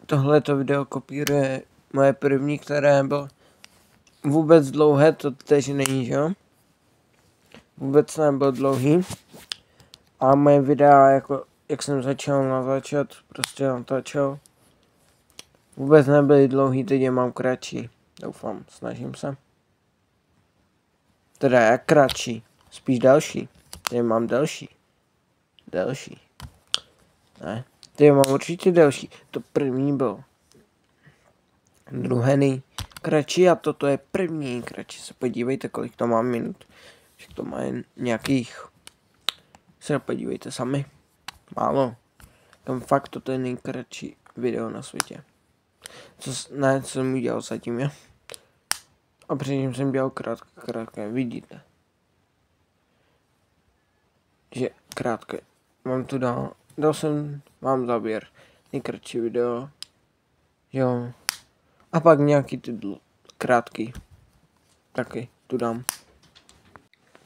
Tohleto video kopíruje moje první, které bylo vůbec dlouhé, to teď není, že jo? Vůbec nebylo dlouhý. A moje videa, jako, jak jsem začal prostě natáčel, vůbec nebyly dlouhý, teď je mám kratší. Doufám, snažím se. Teda jak kratší, spíš delší. Teď mám delší. Ne, teď mám určitě delší. To první byl druhý kratší a toto je první kratší. Se podívejte, kolik to má minut. Že to má jen nějakých, se podívejte sami. Málo. Tam fakt toto je nejkratší video na světě. Co jsem udělal zatím, je? A předtím jsem dělal krátké, vidíte. Že krátké. Mám tu mám záběr. Nejkratší video. Jo. A pak nějaký ty krátký. Taky tu dám.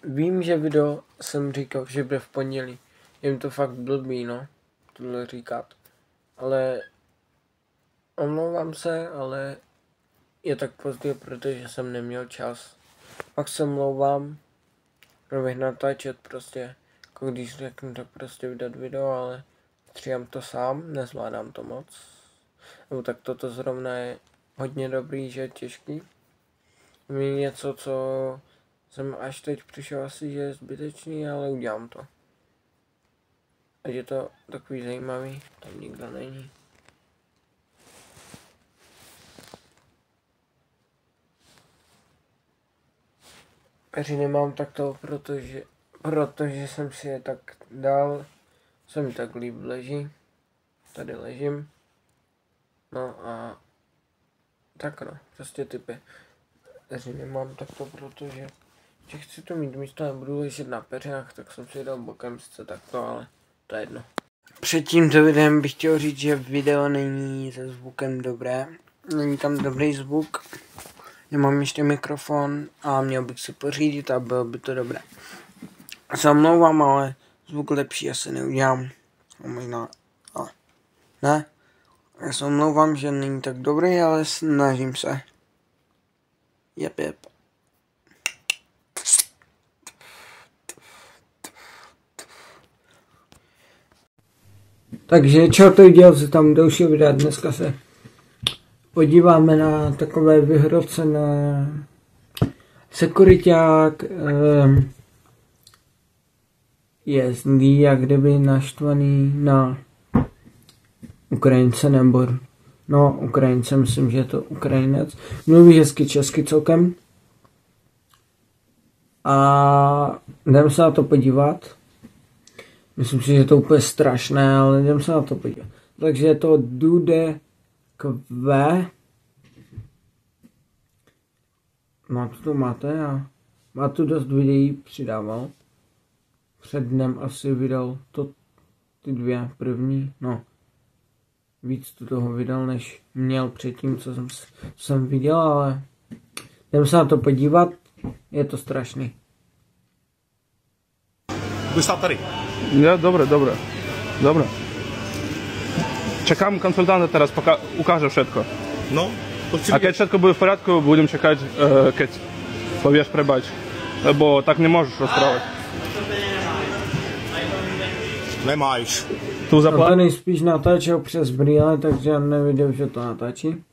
Vím, že video jsem říkal, že bude v pondělí. Je mi to fakt blbý, no. Tohle říkat. Ale omlouvám se, ale je tak pozdě, protože jsem neměl čas. Pak se omlouvám. Proběh natáčet prostě. Jako když řeknu, tak prostě vydat video, ale stříhám to sám, nezvládám to moc. Nebo tak toto zrovna je hodně dobrý, že je těžký. Mě něco, co jsem až teď přišel asi, že je zbytečný, ale udělám to. Ať je to takový zajímavý, tam nikdo není. Peři nemám takto, protože jsem si je tak dal, se mi tak líp leží, tady ležím, no a tak no, prostě typy. Peři nemám takto, protože chci to mít místo, nebudu ležet na peřách, tak jsem si dal bokem sice takto, ale to je jedno. Před tímto videem bych chtěl říct, že video není se zvukem dobré, není tam dobrý zvuk. Nemám ještě mikrofon a měl bych se pořídit a bylo by to dobré. Se omlouvám, ale zvuk lepší asi neudělám. A možná, ne. Já se omlouvám, že není tak dobrý, ale snažím se. Jep. Takže čau, to dělal se tam další videa. Dneska se podíváme na takové vyhrocené sekuriťák, je zlý, jak kdyby naštvaný na Ukrajince, nebo no Ukrajince, myslím, že je to Ukrajinec. Mluví hezky česky celkem. A jdem se na to podívat. Myslím si, že je to úplně strašné, ale jdem se na to podívat. Takže je to Dude Q. No to máte a má tu dost videí přidával. Před dnem asi vydal to ty dvě první, no. Víc tu toho vydal, než měl předtím, co jsem viděl, ale jdem se na to podívat, je to strašný. Budeš stát tady. Ja, dobre. Čekám konsultanta teraz, poka ukáže všetko. No, to chci a keď všetko bude v poriadku, budem čekať, keď povieš prebač. Lebo tak nemôžeš rozprávať. Nemáš. Tu zaplať. To nejspíš natáčel přes brýle, takže já neviděl, že to natáčí.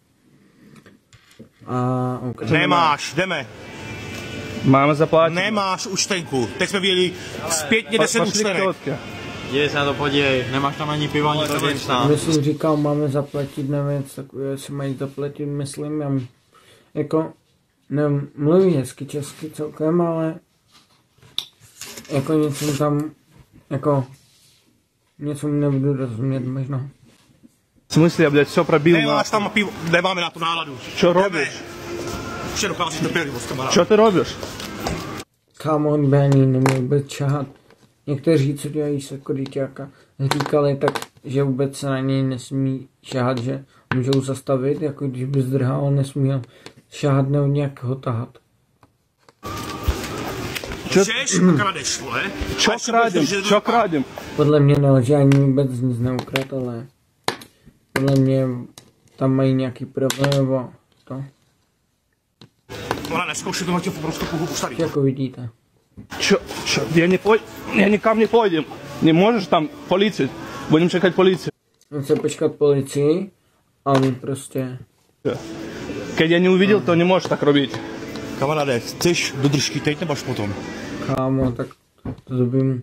Okay. Nemáš, jdeme. Máme zaplatit. Nemáš účtenku. Teď jsme viděli zpětně 10 účtenek. Jde se na to podívej, nemáš tam ani pivo, ani to věčná. My jsem říkal, máme zaplatit, nevím, takové si mají zaplatit, myslím, jako, nevím, mluví hezky česky celkem, ale jako něco tam, jako, něco nebudu rozumět možná. V smysli, já blядь, все пробил. Nemáš tam pivo, nemáme na tu náladu. Čo robíš? Už docházíš do pělivo s kamarádem. Čo ty robíš? Kámo, on by ani neměl vůbec čahat. Někteří, co dělají sekuriťáka, říkali tak, že vůbec se na něj nesmí šahat, že můžou zastavit, jako když by zdrhal, nesmí šahat nebo nějak ho tahat. Chceš a kradeš, vole? Čo kradem? Podle mě nelže ani vůbec nic neukrát, ale Podle mě tam mají nějaký problém, nebo to. Ona neskoušej to na tě prostě půlku postavit. Jako vidíte. Čo? Я никam не пойдем. Не можешь там полицию? Будем чекать полицию. On chce počkat policii a on prostě... Keď я не увидел, то не можешь так робить. Kamaráde, chceš do držky teď nebo až potom? Kámo, tak to by mu...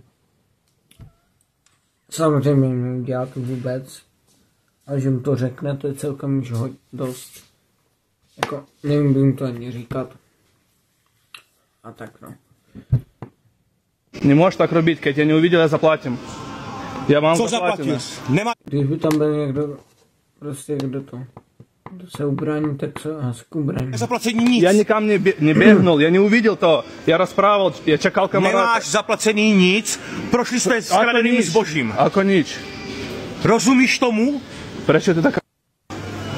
Samozřejmě neudělá to vůbec. Ale že mu to řekne, to je celkem už dost. Jako, nevím, by mu to ani říkat. A tak no. Не можешь так робить, keď я не увидел, я заплатим. Я вам Co заплатим. zaplatíš? Nemá... Když by tam byl někdo, prostě kdo to, kdo se ubrání, tak se asi ubrání. Zaplacení nic. Я никам не бегнул, я не увидел то. Я расправил, я чекал камарата. Nemáš zaplacený nic, prošli jsme s kradeným zbožím. Ako nič. Rozumíš tomu? Prečo ty tak...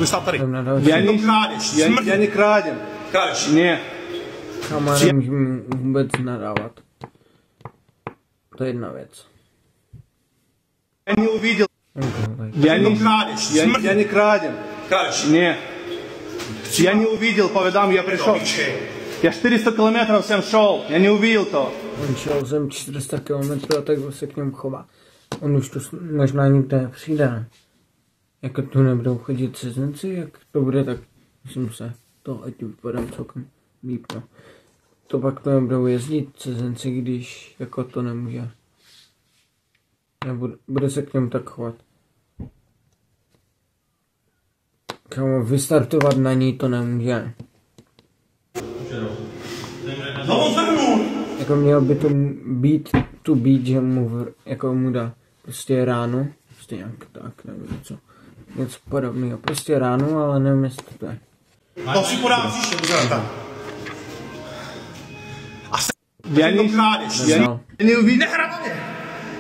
Vystál tady. Я не крадем. Kradeš. Не. Kámo, nemůžu vůbec nadávat. To je jedna věc. Я не увидел. Kradeš. Я не крадем. Kradeš. Не. Я не увидел, поведám, я пришел. Я 400 километров всем шел, я не увидел то. On šel sem 400 km a tak se k němu chová. On už to možná nikde nepřijde, ne? Jak tu nebudou chodit cizinci, jak to bude, tak myslím se, to ať vypadám celkem líp, no. To pak to nebudou jezdit cizinci, když jako to nemůže. Bude se k němu tak chovat. Kámo, vystartovat na ní to nemůže. Jako měl by to být, že mu jako mu dá prostě ráno, prostě nějak tak, nevím co. Něco podobného, prostě ráno, ale nevím, jestli to je. To si podám příště, uzrata. Я не увидел.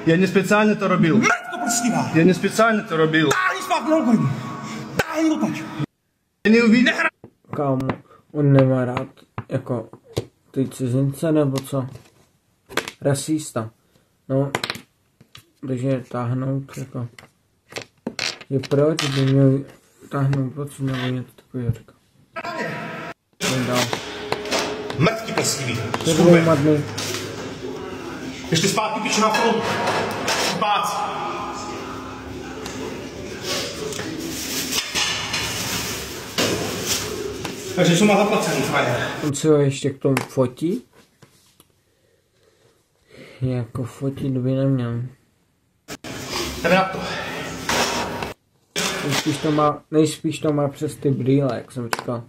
Я не специально это робил. Mrtko prstivá. Я не специально это робил. Táhni zpátky na rukou. Táhni odtaď. Я не увидел. Kámo, on nemá rád jako ty cizince nebo co? Rasista. No, takže táhnout jako... Je proč by měl táhnout proč nebo něco takového říká. Dál. Mrtky prstivý. To je dvoumadný. Ještě zpátky piče na front. Spát. Takže jsou má zaplacený, frajer. On si ho ještě k tomu fotí. Jako fotit by neměl. Jdeme na to. Nejspíš to má přes ty brýle, jak jsem říkal.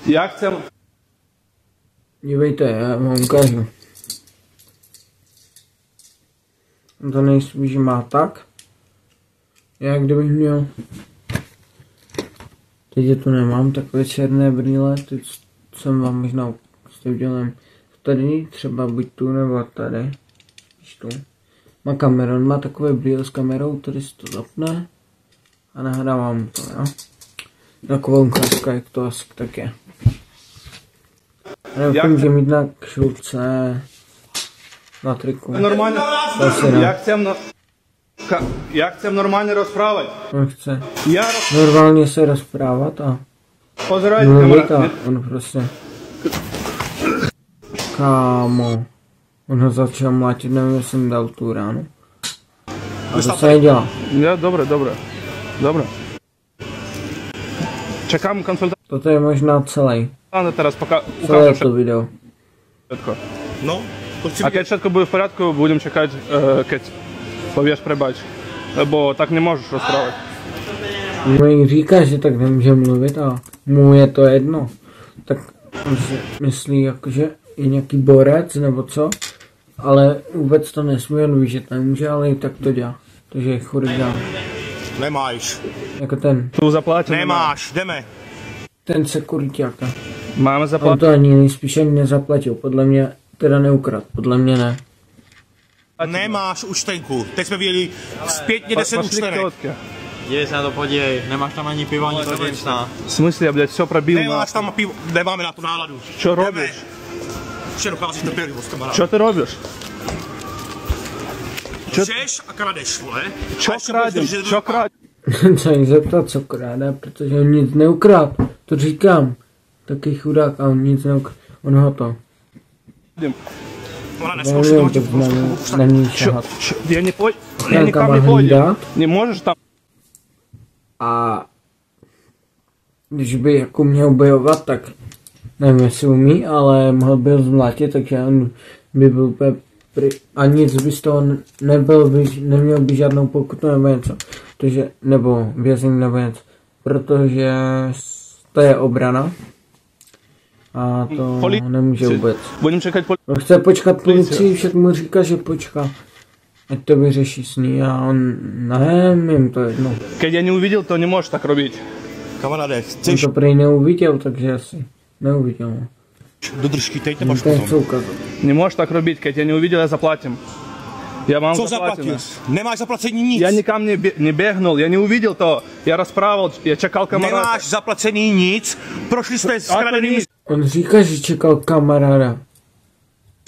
Já chcem... Dívejte, já vám ukážu. On to nejspíš má tak. Já kdybych měl... Teď je tu nemám takové černé brýle, teď jsem vám možná udělám tady, třeba buď tu nebo tady. Víš tu. Má kameru, on má takové brýle s kamerou, tady si to zapne a nahrávám to, jo. Takovou ukázku, jak to asi tak je. Já může mít na kšulce, na triku. Нормально. Я chcem normálně rozprávat. On chce Já normálně se rozprávat a Pozeraj, mluvit a on prostě... Kámo. On ho začal mlátit, nevím, jestli jsem dal tu ránu. A to se nedělá. Ja, dobré. Čekám konzultaci. Toto je možná celý. Teraz poka Celé ukážem to video. všetko. No, to chci A keď všetko bude v poriadku, budem čekať, keď povieš prebač. Lebo tak nemôžeš rozprávať. No jí říká, že tak nemůže mluvit a mu je to jedno. Tak on si myslí, jakože je nějaký borec nebo co. Ale vůbec to nesmí, on ví, že to nemůže, ale i tak to dělá. Takže je chuligán. Nemáš. Jako ten. Tu zaplatím. Nemáš, jdeme. Ten sekuriťáka. Máme On zaplatit. to ani nejspíš ani nezaplatil. Podle mě teda neukrad. Podle mě ne. Nemáš účtenku. Teď jsme viděli zpětně 10 účtenek. Dívej se na to, podívej, nemáš tam ani pivo, ani to. V smysle, ja, blядь, все пробил. Nemáš tam pivo, nemáme na tu náladu. Čo robíš? Vše docházíš do pělivost, kamarád. Čo ty robíš? Češ a kradeš, vole. Čo kradem? Čo kradem? Co jí zeptat, co kráde, protože on nic neukrát. To říkám. Taky chudák a on nic neukrát. On ho to. Ona Nevím, tak na ní šahat. Я не Охранка никам не má пойду. hlídat. Не можешь там. A když by jako měl bojovat, tak nevím, jestli umí, ale mohl by ho zmlátit, takže on by byl úplně a nic by z toho neměl by žádnou pokutu nebo něco, nebo vězení nebo něco, protože to je obrana a to nemůže vůbec. Budem čekat On chce počkat policii, však mu říká, že počká, ať to vyřeší s ní a on, nevím, to je jedno. Keď я не увидел, то не можешь так робить. Kamaráde, On chceš to prej neuviděl, takže asi neuviděl. do držky, teď On nemáš to potom. chce ukázat. Не можешь так робить, keď я не увидел, я заплатим. Я вам Co заплатим. zaplatil? Nemáš zaplacení nic. Я никам не бегнул, я не увидел то. Я расправил, я чекал кamaráda. Nemáš zaplacený nic. Prošli jsme s kradeným On říká, že čekal kamaráda.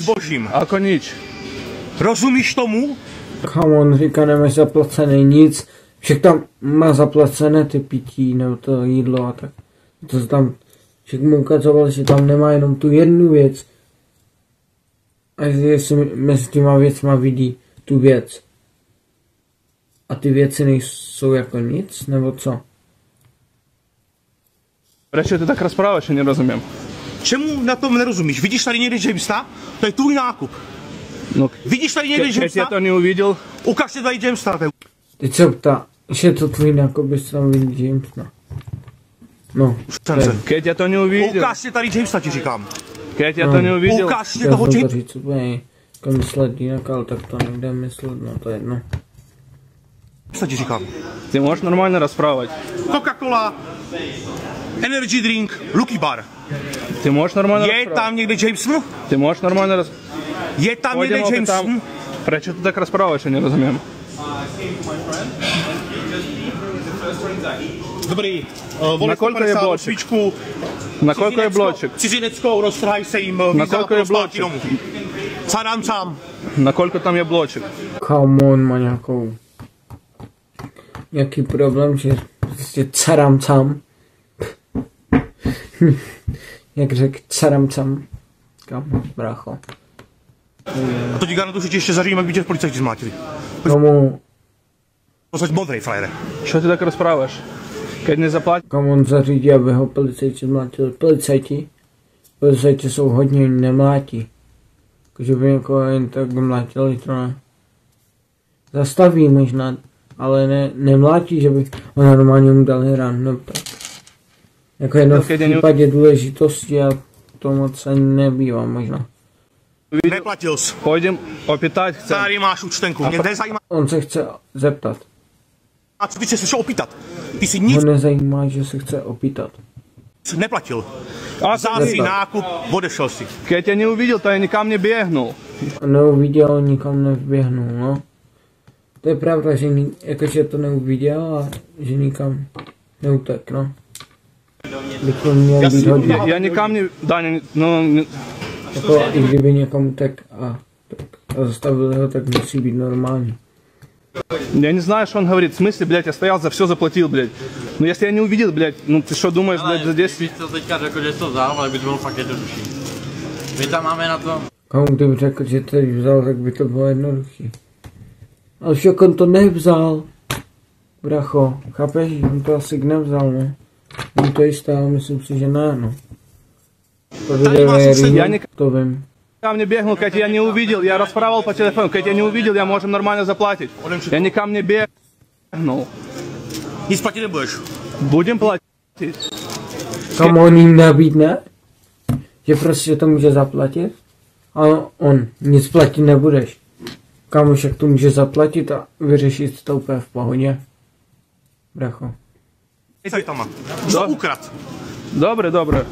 zbožím. Ako nič. Rozumíš tomu? Kam on říká, nemáš zaplacené nic. Však tam má zaplacené ty pití nebo to jídlo a tak. To tam, však mu ukazoval, že tam nemá jenom tu jednu věc. A jestli mezi těma věcma vidí tu věc. A ty věci nejsou jako nic, nebo co? Prečo ty tak rozprávaš, já nerozumím. Čemu na tom nerozumíš? Vidíš tady někde Jamesa? To je tvůj nákup. No, Vidíš tady někde keď я Jamesa? to neuvidel, Ukažte tady Jamesa. Teď se ptá, že je to tvůj nákup, bys tam viděl Jamesa. No, keď я to neuvidel, Ukažte tady Jamesa, ti říkám. keď я to neuvidel, Ukažte chtěl toho jsem to Jamesa. říct úplně jako myslet jinak, ale tak to nejde myslet, no to je jedno. Ti říkám. ty můžeš normálně rozprávat. Coca-Cola, energy drink, Lucky Bar. Ty můžeš normálně Je rozprávat. tam někde Jameson? Ty můžeš normálně Je tam někde Pojďme opět tam. Jameson? Prečo ty tak rozprávaš, já nerozumím. Dobrý. Na kolko je bloček? Svíčku. Na kolko je bloček? Cizineckou, roztrhaj se jim. Na kolko je bloček? Sadám sám. Na kolko tam je bloček? Come on, má nějaký problém, že prostě caram cam. Jak řekl caram cam. Kam, brácho. A to ti garantuju, že ti ještě zařídím, jak by tě policajti zmlátili. Komu, Posaď modrej, frajere. Čo ty tak rozprávaš? Keď nezaplatíš, komu on zařídí, aby ho policajti zmlátili. Policajti jsou hodně nemlátí. Jakože by někoho jen tak mlátili, to ne. Zastaví možná, ale nemlátí, že by ho normálně mu dali ran, no tak. Jako jedno v případě důležitosti a to moc ani nebývá možná. Neplatil jsi. půjdem opýtať, chcem. Tady máš účtenku. Mě nezajímá, On se chce zeptat. co ty se šel opýtat. Ty si Ho nic nezajímá, že se chce opýtat. neplatil. A Vzal si nákup, odešel si. keď ja neuvidel, to ja nikam nebiehnul. On neuviděl, nikam nevběhnul, no. To je pravda, že jakože to neuviděl a že nikam neutek, no. By to měl být hodně. Ja nikam ne... Daňa, no... Jako, i kdyby někam utek a zastavil ho, tak musí být normální. Я не знаю, что он говорит. В смысле, блядь, я стоял, за все заплатил, блядь. Ну, если я не увидел, блядь, ну, ты что думаешь, блядь, за 10... Víš, co teďka řekl, že jsi to vzal, ale by to bylo fakt jednodušší. My tam máme na to... Komu kdyby řekl, že to vzal, tak by to bylo jednoduchý. Ale však on to nevzal. Bracho, chápeš? On to asi nevzal, no. On to jistá, ale myslím si, že ne, no. Tady máš účtenku. To vím. Никам не бегнул, keď я не увидел, я расправил по телефону, keď я не увидел, я можем нормально заплатить. Я никам не бегнул. Nic platit nebudeš. Будем платить. Kam on jim nabídne, že prostě to může zaplatit a on nic platit nebudeš. Kam však to může zaplatit a vyřešit to úplně v pohodě. Bracho. Tady tam má. Co ukrad? Добре, добре.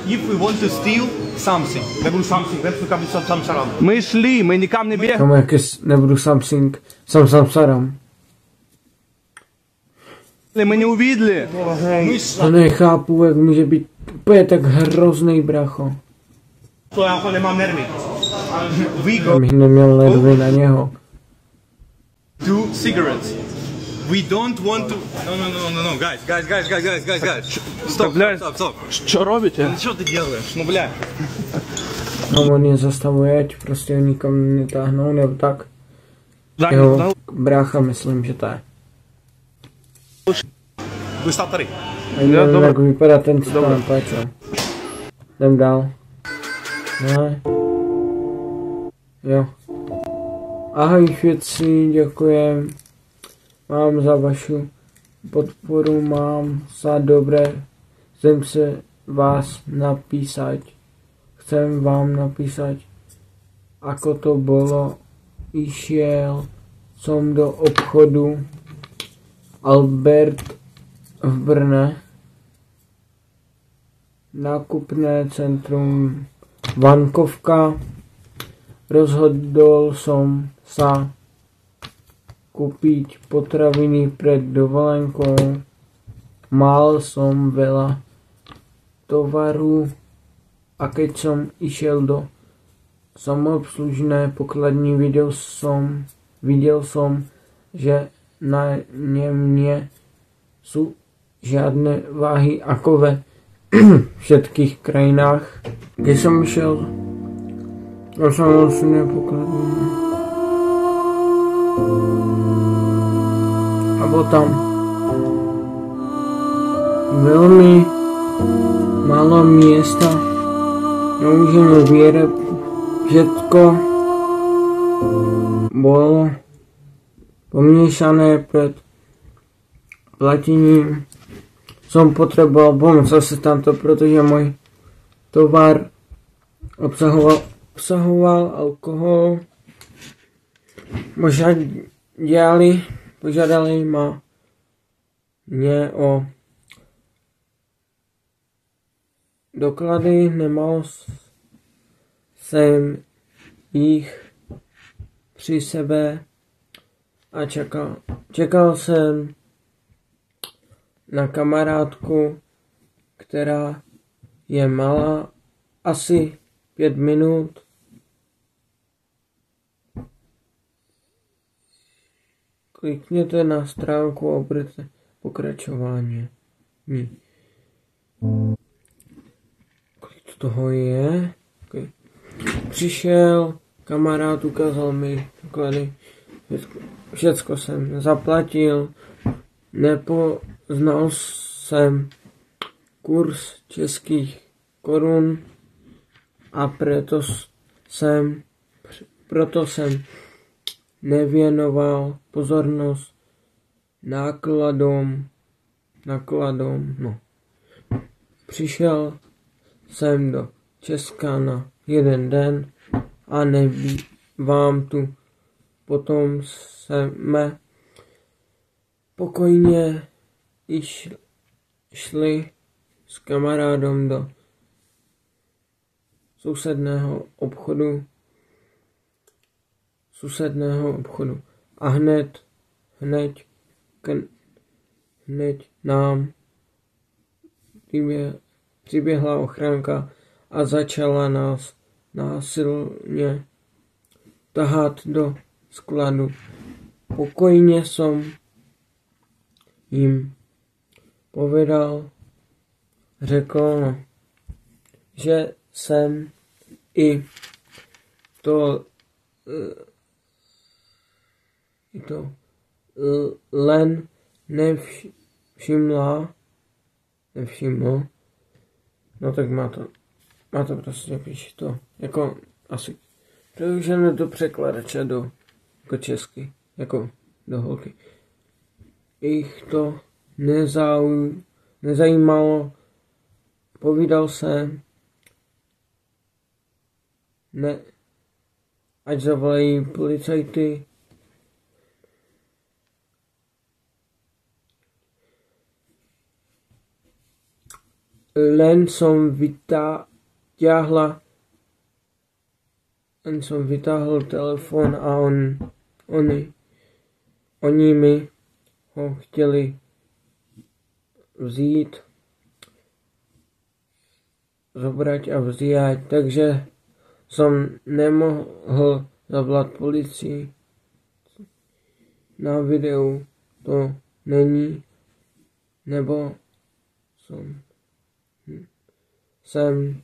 If we want to steal something. Nebudu something, nebudu kam sám saram. Мы шли, мы никам не бегали. Kamu jak nebudu Samsung, sám saram. Мы не увидели. To nechápu, jak může být úplně tak hrozný, bracho. To já to nemám nervy. We Já bych neměl nervy na něho. do cigarettes. We don't want to... No, guys. Stop. Що робите? Что ты делаешь? Ну, бля. No on je zastavuje, ať prostě ho nikam netáhnou, nebo tak. Jo, brácha myslím, že to je. Budu stát tady. A nevím, jak vypadá ten stán, páčo. Jdem dál. Ne. Jo. Ahoj všetci, děkujem vám za vašu podporu, mám za dobré, chcem vám napísať, ako to bolo, išiel som do obchodu Albert v Brne, nákupné centrum Vankovka, rozhodol som sa kúpiť potraviny pred dovolenkou. Mal som veľa tovaru a keď som išiel do samoobslužné pokladní, videl som, že na nie sú žiadne váhy ako ve všetkých krajinách. Keď som išiel do samoobslužné pokladní a bol tam veľmi málo miesta na úžení výrobku. Všetko bolo pomiešané pred platením. Som potreboval pomoc zase tamto, protože môj tovar obsahoval alkohol. Požádali ma o doklady, nemal jsem jich při sebe a čekal jsem na kamarádku, která je malá asi 5 minut. Klikněte na stránku a budete pokračování. Kolik toho je? Okay. Přišel kamarád, ukázal mi doklady. Všecko jsem zaplatil. Nepoznal jsem kurz českých korun a proto jsem nevěnoval pozornost nákladům. Přišel jsem do Česka na 1 den a nebývám tu. Potom jsme pokojně šli s kamarádem do sousedného obchodu a hned nám přiběhla ochránka a začala nás násilně tahat do skladu. Pokojně jsem jim řekl, že jsem i to len nevšiml. No tak má to prostě píše to, jako asi přeložené do překladače jako česky, jako do holky. Jich to nezajímalo, povídal jsem, ať zavolají policajty. Len som vytáhl telefon a oni mi ho chtěli zobrať a vzít, takže jsem nemohl zavolat policii. Na videu to není, nebo jsem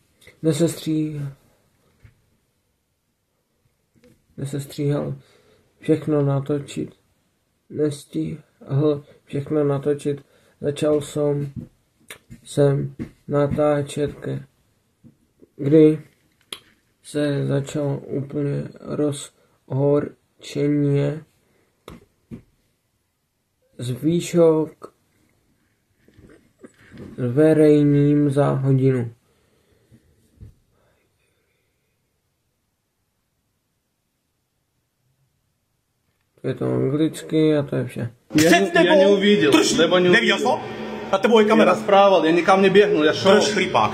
nesestříhal všechno natočit. Nestihl všechno natočit. Začal jsem natáčet, kdy se začal úplně rozhorčeně zvýšok zveřejním za hodinu. Je to anglicky a to je vše. Я не увидел, либо не Neviděl jsi to? Na tebou je Я kamera. расправил, я никam neběhnul, já šel. Drž chlípák.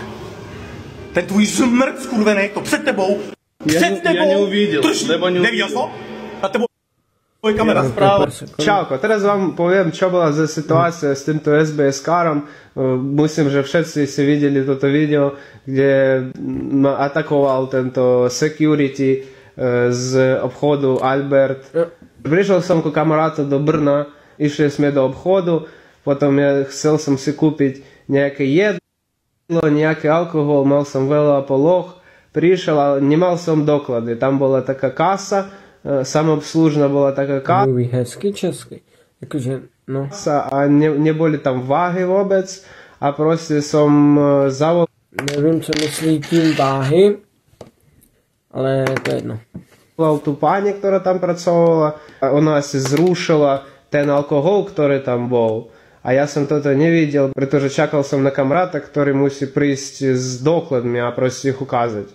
Ten tvůj zmrt skurvený, to před tebou. Я не увидел, либо не Neviděl jsi to? Na tebou je kamera. Čauko, teraz vám poviem, čo bola za situácia s týmto SBS-károm. Myslím, že všetci si videli toto video, kde ma atakoval tento security z obchodu Albert. Prišiel som ku kamarátu do Brna, išli sme do obchodu, potom chcel som si kúpiť nejaké jedlo, nejaký alkohol, mal som veľa poloh, prišiel, ale nemal som doklady. Tam bola taká kasa, samoobslužná bola taká kasa. Mluví hezky česky. Jakože, no. A neboli tam váhy vôbec a proste som zavolal. Nevím, co myslí tím váhy, ale to je jedno. Tú pani, ktorá tam pracovala, ona asi zrušila ten alkohol, ktorý tam bol. A ja som toto nevidel, pretože čakal som na kamaráta, ktorý musí prísť s dokladmi a proste ich ukázať.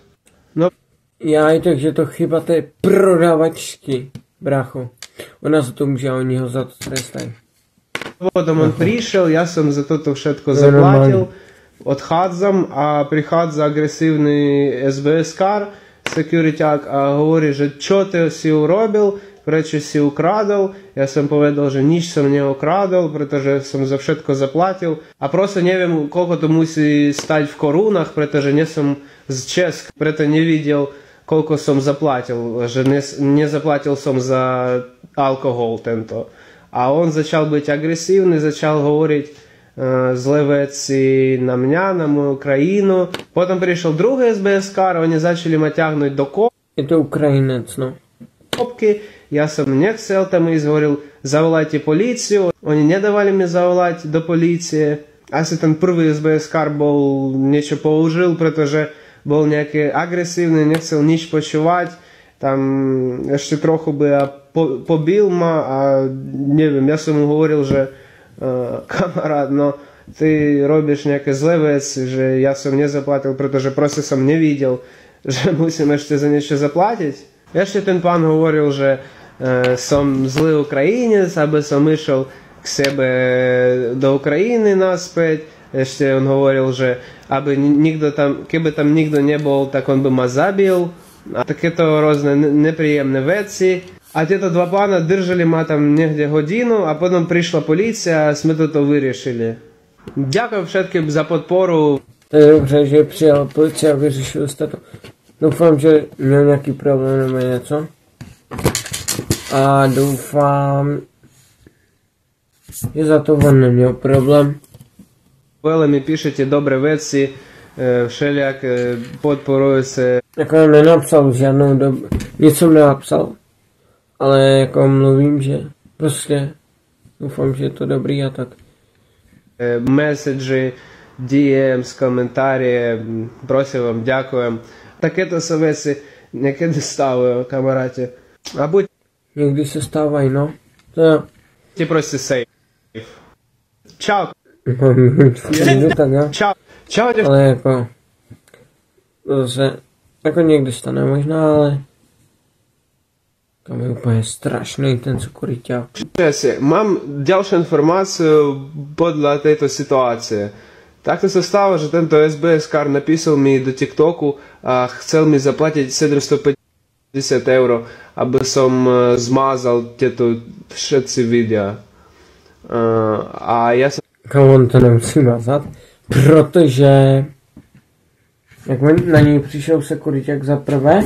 No. Já takže to chyba té prodavačky, brácho. Ona za to může a oni ho za to trestají. Potom on prišiel, ja som za toto všetko zaplatil, odchádzam a prichádza agresívny SBS-kár, securityák a hovorí, že čo ty si urobil, prečo si ukradol. Ja som povedal, že nič som neukradol, pretože som za všetko zaplatil. A proste neviem, koľko to musí stať v korunách, pretože nie som z Česka, preto nevidel, koľko som zaplatil, že nezaplatil som za alkohol tento. A on začal byť agresívny, začal hovoriť zlé veci на меня, на мою країну. Потім прийшов другий СБС-кар, вони почали мене тягнути до копки. Это украинец, no. Я сам не хотел там и говорил, заволайте полицию. Они не давали мне заволать до полиции. А если там первый СБС-кар был, нечего положил, protože был некий агрессивный, не хотел нич почувати. Там ще трохи би побив ма, а не wiem, я сам говорил, že kamarát, no ty robíš nejaké zlé veci, že ja som nezaplatil, pretože proste som nevidel, že musím ešte za niečo zaplatiť. Ešte ten pán hovoril, že som zlý Ukrajinec, aby som išiel k sebe do Ukrajiny naspäť. Ešte on hovoril, že aby nikto tam, keby tam nikto nebol, tak on by ma zabil. A takéto rôzne nepríjemné veci. A tieto dva pána držali ma tam niekde hodinu, a potom prišla polícia a sme toto vyriešili. Ďakujem všetkým za podporu. To je dobře, že přijela policie a vyřešili jste to. Doufám, že měl nějaký problém nebo něco. A doufám, že za to on neměl problém. Veľmi mi píšete dobré veci, všelijak podporujete. Jako já nenapsal žádnou dobu, nic jsem nenapsal. Ale jako mluvím, že prostě doufám, že je to dobrý a tak. Меседжі, DMs, коментарі, просив вам, дякуjem. Takéto sa veci niekedy stávajú, kamaráti. A buď... Někdy se stávají, no. To jo. Ti proste safe. Čau. Tak jo. Čau. Čau. Ale jako... To se jako někdy stane možná, ale... Tam je úplně strašný ten cukuriťák. Mám ďalšiu informáciu podľa tejto situácie. Takto sa stalo, že tento SBS-kár napísal mi do TikToku a chcel mi zaplatiť 750 €, aby som zmazal tieto všetci videa. A ja som... On to nemusí mazat, protože... Jak na něj přišel sekuriťák za prvé,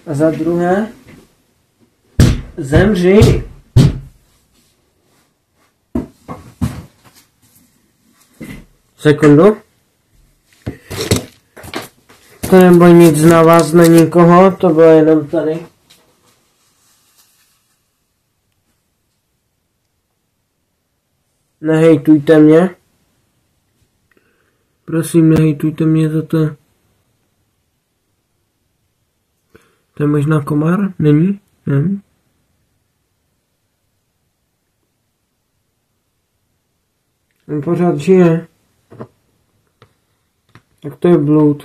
a za druhé, Zemři! Sekundu. To nebylo nic na vás, na nikoho, to bylo jenom tady. Nehejtujte mě. Prosím, nehejtujte mě za to. To je možná komár? Není? Ne? On pořád žije. Tak to je blud.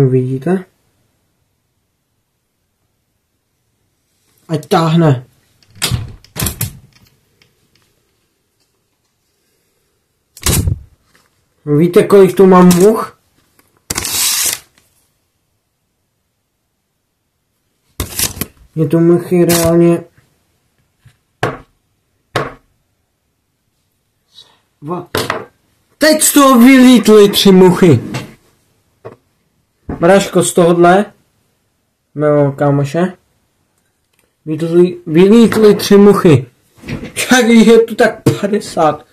Vidíte? Ať táhne. Víte, kolik tu mám much? Je to muchy reálně... Teď z toho vylítly 3 muchy. Mražko, z tohohle mého kámoše vylítly 3 muchy. Jak je tu tak 50.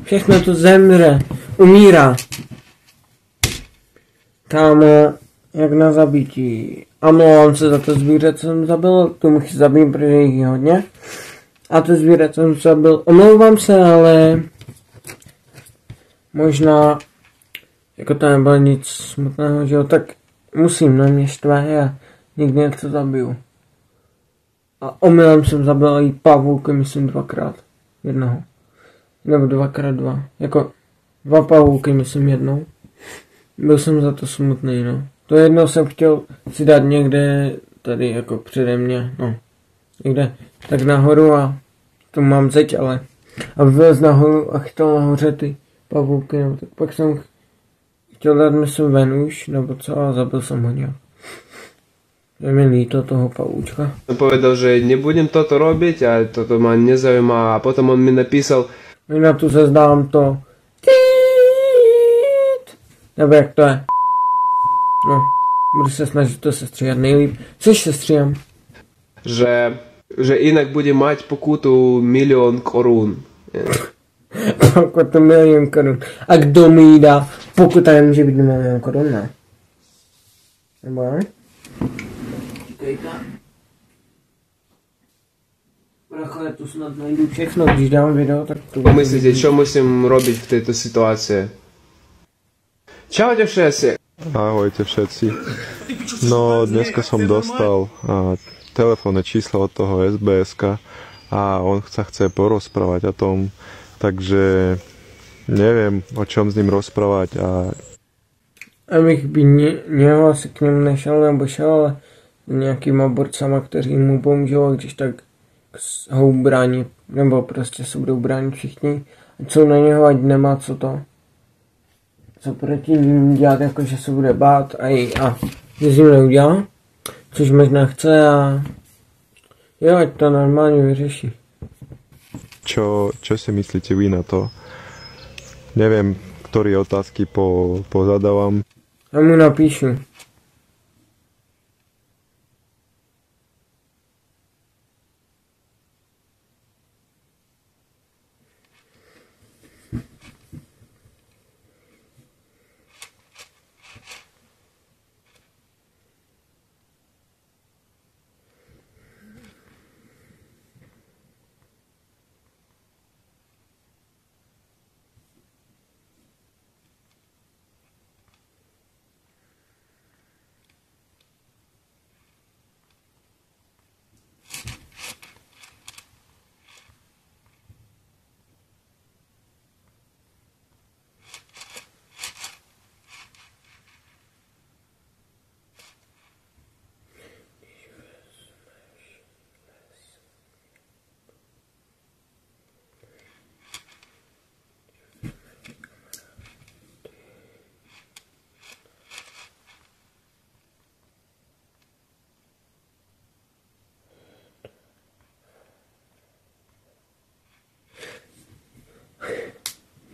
Všechno to zemře. Umírá. Kámo, jak na zabití. A mluvám se za to zvíře, co jsem zabil. Tu muchy zabím, protože jich je hodně. A to zvíře, co jsem zabil. Omlouvám se, ale... Možná... Jako to nebylo nic smutného, že jo, tak musím, na mě štve a nikdy jak to zabiju. A omylem jsem zabil i pavouky, myslím 2x. Jednoho. Nebo 2x2. Jako 2 pavouky, myslím jednou. Byl jsem za to smutný, no. To jednou jsem chtěl si dát někde tady jako přede mě, no. Někde tak nahoru a tu mám zeď, ale a vylez nahoru a chytal nahoře ty pavouky, no. Tak pak jsem chtěl dát myslím ven už, nebo co, a zabil jsem ho nějak. Je mi líto toho pavoučka. On povedal, že nebudem toto robiť a toto ma nezaujíma a potom on mi napísal Na tu se zdám to nebo jak to je. No, budu se snažit to sestříhat nejlíp. Což sestříhám? Že inak bude mať pokutu 1 000 000 korun. Pokutu 1 000 000 korun. A kdo mi jí dá? Pokuta nemůže být 1 000 000 korun, ne? Nebo ne? Čekejte. Bracho, já tu snad najdu všechno, když dám video, tak tu... Pomyslíte, čo musím robiť v tejto situácii? Čaute všetci. Ahojte všetci. No, dneska som dostal telefónne číslo od toho SBS-ka a on sa chce porozprávať o tom, takže neviem, o čom s ním rozprávať a... Abych by něho asi k němu nešel nebo šel, ale nějakýma borcama, kteří mu pomůžou, když tak ho bránit, nebo prostě se budou bránit všichni. Ať jsou na něho, ať nemá co proti ním dělat, jako že se bude bát a že s ním neudělá, což možná chce a jo, ať to normálně vyřeší. Čo si myslíte vy na to? Neviem, ktoré otázky pozadávam. Já mu napíšu.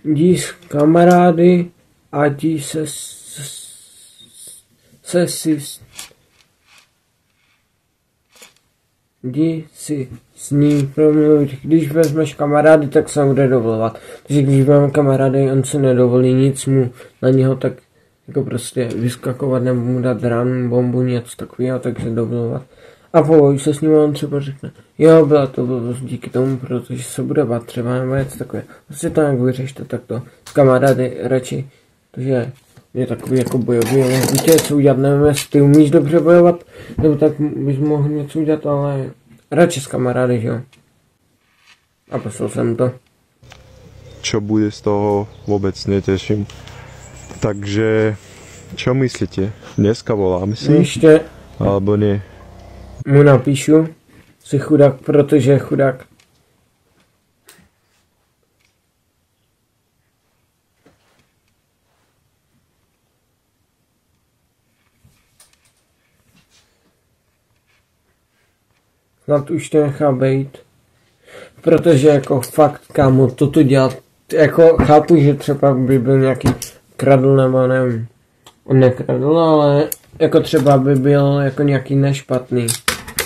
Jdi s kamarády a jdi se si... Jdi s kamarády a jdi se si jdi si s ní promluvit. Když vezmeš kamarády, tak se bude dovolovat. Takže když máme kamarády, on se nedovolí nic mu na něho tak jako prostě vyskakovat nebo mu dát ránu, bombu, něco takového, takže dovolovat. A povolí se s ním a on třeba řekne, jo, byla to blbost díky tomu, protože se bude bát třeba nebo něco takové. Prostě to nějak vyřešte takto s kamarády radši, takže je takový jako bojový, ale víte, co udělat, nevím, jestli ty umíš dobře bojovat, nebo tak bys mohl něco udělat, ale radši s kamarády, že jo. A poslal jsem to. Čo bude z toho, vôbec neteším. Takže, čo myslíte? Dneska voláme si? Ještě Alebo nie? mu napíšu, si chudák, protože je chudák. Snad už to nechá bejt. Protože jako fakt, kámo, toto dělat, jako chápu, že třeba by byl nějaký kradl nebo nevím, on nekradl, ale jako třeba by byl jako nějaký nešpatný.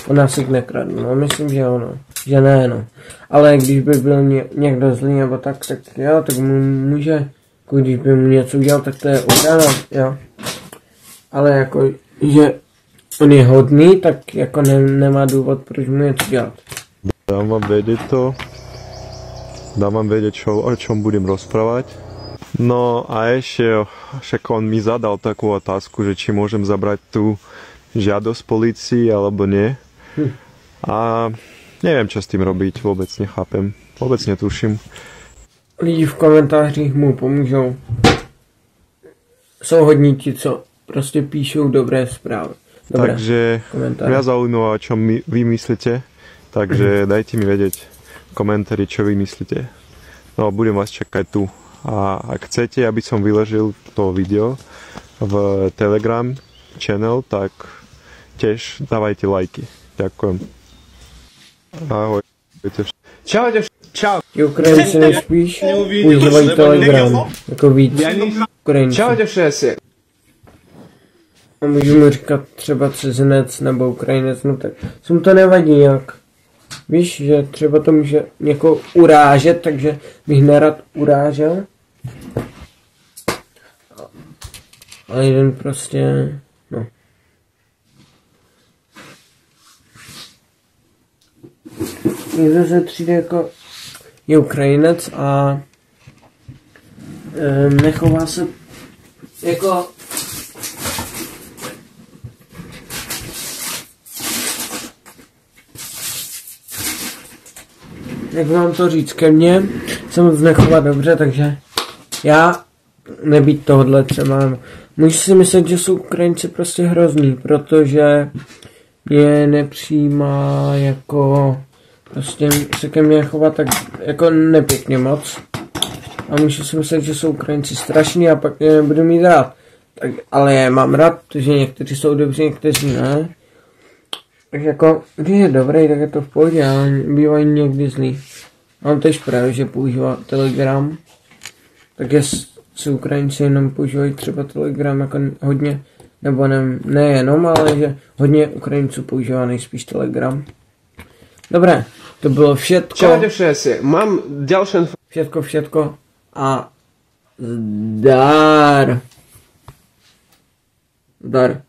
On asi nekradl, no myslím, že ono, že ne, no. Ale když by byl někdo zlý nebo tak jo, tak mu může, jako když by mu něco udělal, tak to je obrana, jo. Ale jako, že on je hodný, tak jako nemá důvod, proč mu něco dělat. Dám vám vedieť to. Dám vám vedieť, o čom budem rozprávať. No a ešte, však on mi zadal takú otázku, že či môžem zabrať tú žiadosť polícii alebo nie. A neviem, čo s tým robiť, vôbec nechápem. Vôbec netuším. Lidi v komentářích mu pomůžou. Jsou hodní ti, co prostě píšou dobré zprávy. Dobré Takže komentáře. mňa zaujíma, o čom vy myslíte. Takže dajte mi vedieť v komentári, čo vy myslíte. No budem vás čakať tu. A ak chcete, aby som vyložil to video v Telegram channel, tak tiež dávajte lajky. Ďakujem. Ahoj. Čaute, čau. Ti Ukrajinci nejspíš používají Telegram. Jako víc Ukrajinci. Čaute všetci. A můžu mu říkat třeba cizinec nebo Ukrajinec, no tak mu to nevadí nějak. Víš, že třeba to může někoho urážet, takže bych nerad urážel. Ale jeden prostě, no. Někdo se přijde jako je Ukrajinec a nechová se jako jak vám to říct, ke mně se moc nechová dobře, takže já nebýt tohle třeba. Můžu si myslet, že jsou Ukrajinci prostě hrozný, protože mě nepřijímá jako prostě se ke mně chová tak jako nepěkně moc. A můžu si myslet, že jsou Ukrajinci strašní a pak je nebudu mít rád. Tak, ale je mám rád, protože někteří jsou dobří, někteří ne. Takže jako, když je dobrý, tak je to v pohodě, ale bývají někdy zlý. Mám tež právě, že používá Telegram. Tak jestli Ukrajinci jenom používají třeba Telegram jako hodně, nebo nejenom, ale že hodně Ukrajinců používá nejspíš Telegram. Dobré, to bylo všetko. Čaute všetci. Mám ďalšie Všetko a zdar. Zdar.